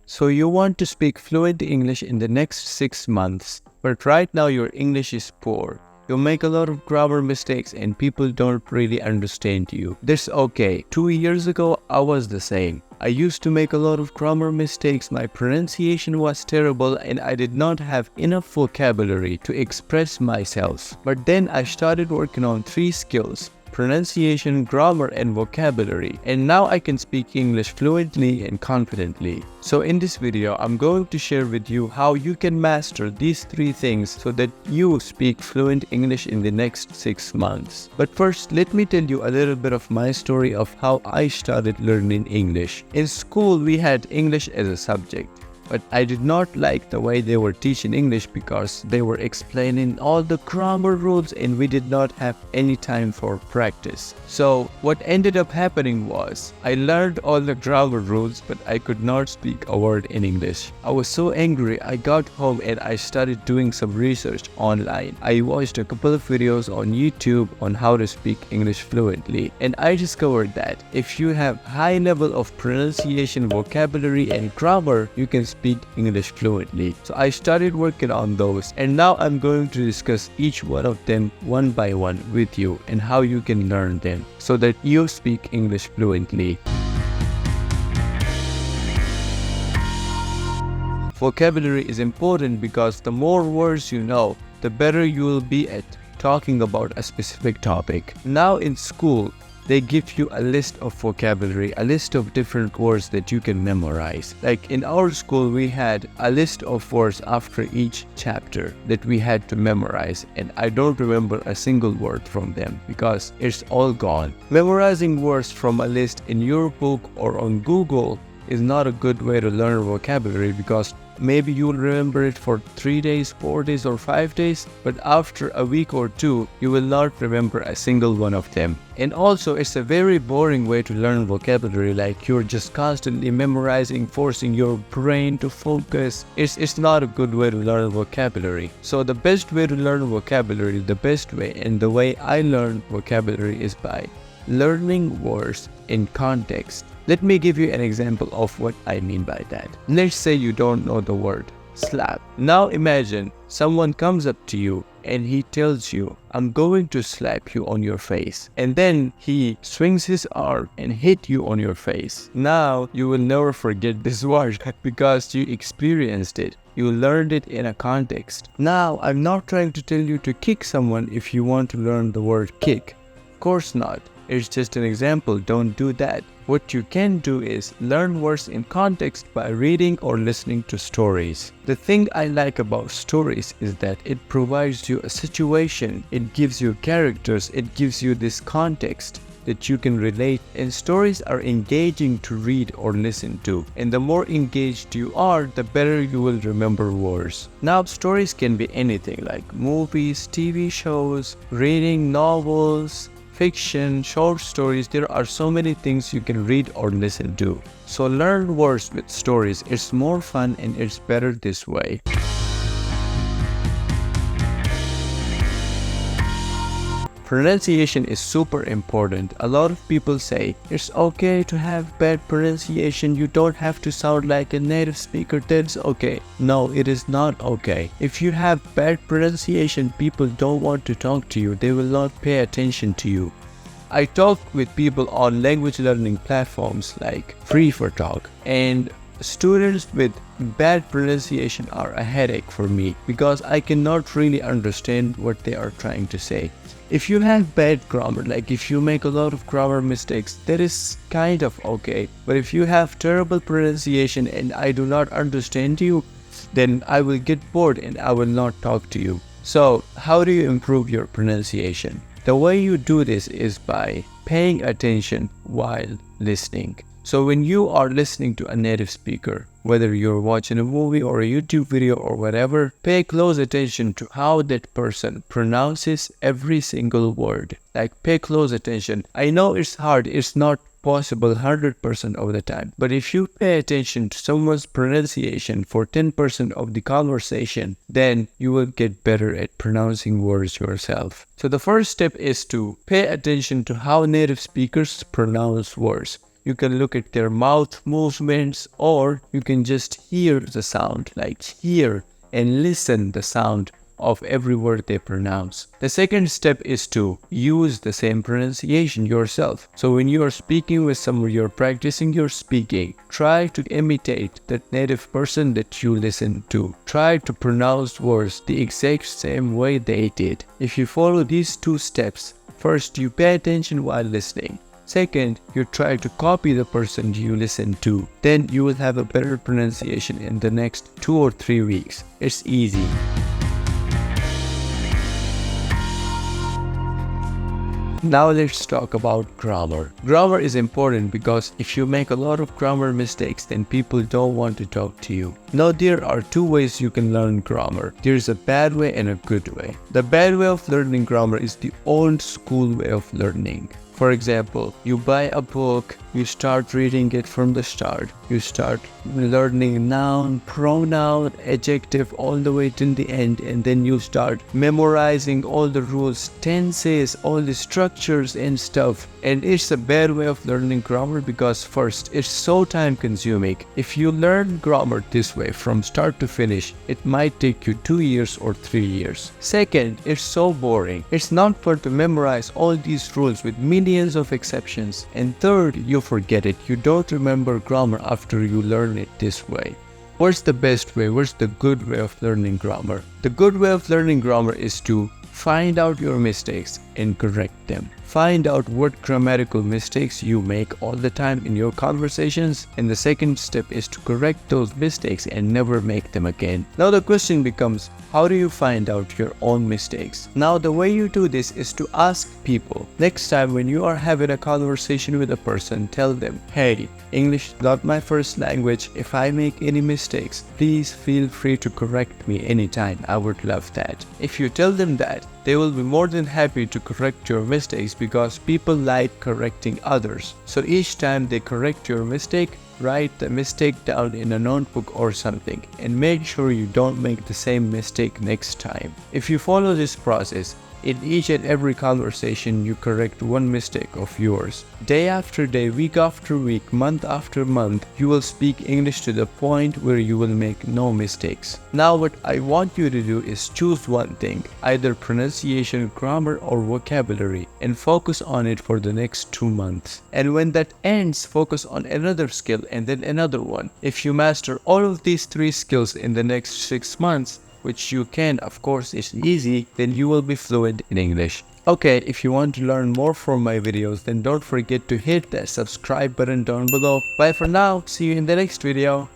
So you want to speak fluent English in the next 6 months, but right now your English is poor. You make a lot of grammar mistakes and people don't really understand you. That's okay. 2 years ago, I was the same. I used to make a lot of grammar mistakes, my pronunciation was terrible and I did not have enough vocabulary to express myself. But then I started working on 3 skills: pronunciation, grammar, and vocabulary. And now I can speak English fluently and confidently. So in this video, I'm going to share with you how you can master these 3 things so that you speak fluent English in the next 6 months. But first, let me tell you a little bit of my story of how I started learning English. In school, we had English as a subject. But I did not like the way they were teaching English because they were explaining all the grammar rules and we did not have any time for practice. So what ended up happening was I learned all the grammar rules but I could not speak a word in English. I was so angry. I got home and I started doing some research online. I watched a couple of videos on YouTube on how to speak English fluently, and I discovered that if you have high level of pronunciation, vocabulary, and grammar, you can speak English fluently. So I started working on those, and now I'm going to discuss each one of them one by one with you and how you can learn them so that you speak English fluently. Vocabulary is important because the more words you know, the better you will be at talking about a specific topic. Now in school, they give you a list of vocabulary, a list of different words that you can memorize. Like in our school, we had a list of words after each chapter that we had to memorize, and I don't remember a single word from them because it's all gone. Memorizing words from a list in your book or on Google is not a good way to learn vocabulary because maybe you'll remember it for 3 days, 4 days, or 5 days, but after a week or 2, you will not remember a single one of them. And also, it's a very boring way to learn vocabulary, like you're just constantly memorizing, forcing your brain to focus. It's not a good way to learn vocabulary. So the best way to learn vocabulary, the best way, and the way I learn vocabulary is by learning words in context. Let me give you an example of what I mean by that. Let's say you don't know the word slap. Now imagine someone comes up to you and he tells you, "I'm going to slap you on your face." And then he swings his arm and hit you on your face. Now you will never forget this word because you experienced it. You learned it in a context. Now I'm not trying to tell you to kick someone if you want to learn the word kick. Of course not. It's just an example. Don't do that. What you can do is learn words in context by reading or listening to stories. The thing I like about stories is that it provides you a situation, it gives you characters, it gives you this context that you can relate, and stories are engaging to read or listen to. And the more engaged you are, the better you will remember words. Now, stories can be anything like movies, TV shows, reading novels, fiction, short stories. There are so many things you can read or listen to. So learn words with stories. It's more fun and it's better this way. Pronunciation is super important. A lot of people say it's okay to have bad pronunciation. You don't have to sound like a native speaker. That's okay. No, it is not okay. If you have bad pronunciation, people don't want to talk to you. They will not pay attention to you. I talk with people on language learning platforms like Free4Talk, and students with bad pronunciation are a headache for me because I cannot really understand what they are trying to say. If you have bad grammar, like if you make a lot of grammar mistakes, that is kind of okay. But if you have terrible pronunciation and I do not understand you, then I will get bored and I will not talk to you. So how do you improve your pronunciation? The way you do this is by paying attention while listening. So when you are listening to a native speaker, whether you're watching a movie or a YouTube video or whatever, pay close attention to how that person pronounces every single word. Like, pay close attention. I know it's hard, it's not possible 100% of the time, but if you pay attention to someone's pronunciation for 10% of the conversation, then you will get better at pronouncing words yourself. So the first step is to pay attention to how native speakers pronounce words. You can look at their mouth movements, or you can just hear the sound, like hear and listen the sound of every word they pronounce. The second step is to use the same pronunciation yourself. So when you are speaking with someone, you're practicing your speaking, try to imitate that native person that you listen to. Try to pronounce words the exact same way they did. If you follow these two steps, first, you pay attention while listening. Second, you try to copy the person you listen to. Then you will have a better pronunciation in the next 2 or 3 weeks. It's easy. Now let's talk about grammar. Grammar is important because if you make a lot of grammar mistakes, then people don't want to talk to you. Now there are 2 ways you can learn grammar. There's a bad way and a good way. The bad way of learning grammar is the old school way of learning. For example, you buy a book, you start reading it from the start. You start learning noun, pronoun, adjective all the way till the end, and then you start memorizing all the rules, tenses, all the structures and stuff. And it's a bad way of learning grammar because first, it's so time consuming. If you learn grammar this way from start to finish, it might take you 2 years or 3 years. Second, it's so boring. It's not fun to memorize all these rules with millions of exceptions. And third, you forget it. You don't remember grammar after you learn it this way. What's the best way? What's the good way of learning grammar? The good way of learning grammar is to find out your mistakes and correct them. Find out what grammatical mistakes you make all the time in your conversations, and the second step is to correct those mistakes and never make them again. Now the question becomes, how do you find out your own mistakes? Now the way you do this is to ask people. Next time when you are having a conversation with a person, tell them, hey, English is not my first language. If I make any mistakes, please feel free to correct me anytime. I would love that. If you tell them that, they will be more than happy to correct your mistakes because people like correcting others. So each time they correct your mistake, write the mistake down in a notebook or something and make sure you don't make the same mistake next time. If you follow this process, in each and every conversation, you correct one mistake of yours. Day after day, week after week, month after month, you will speak English to the point where you will make no mistakes. Now what I want you to do is choose one thing, either pronunciation, grammar or vocabulary, and focus on it for the next 2 months. And when that ends, focus on another skill and then another one. If you master all of these 3 skills in the next 6 months, which you can, of course, it's easy, then you will be fluent in English. Okay, if you want to learn more from my videos, then don't forget to hit that subscribe button down below. Bye for now, see you in the next video.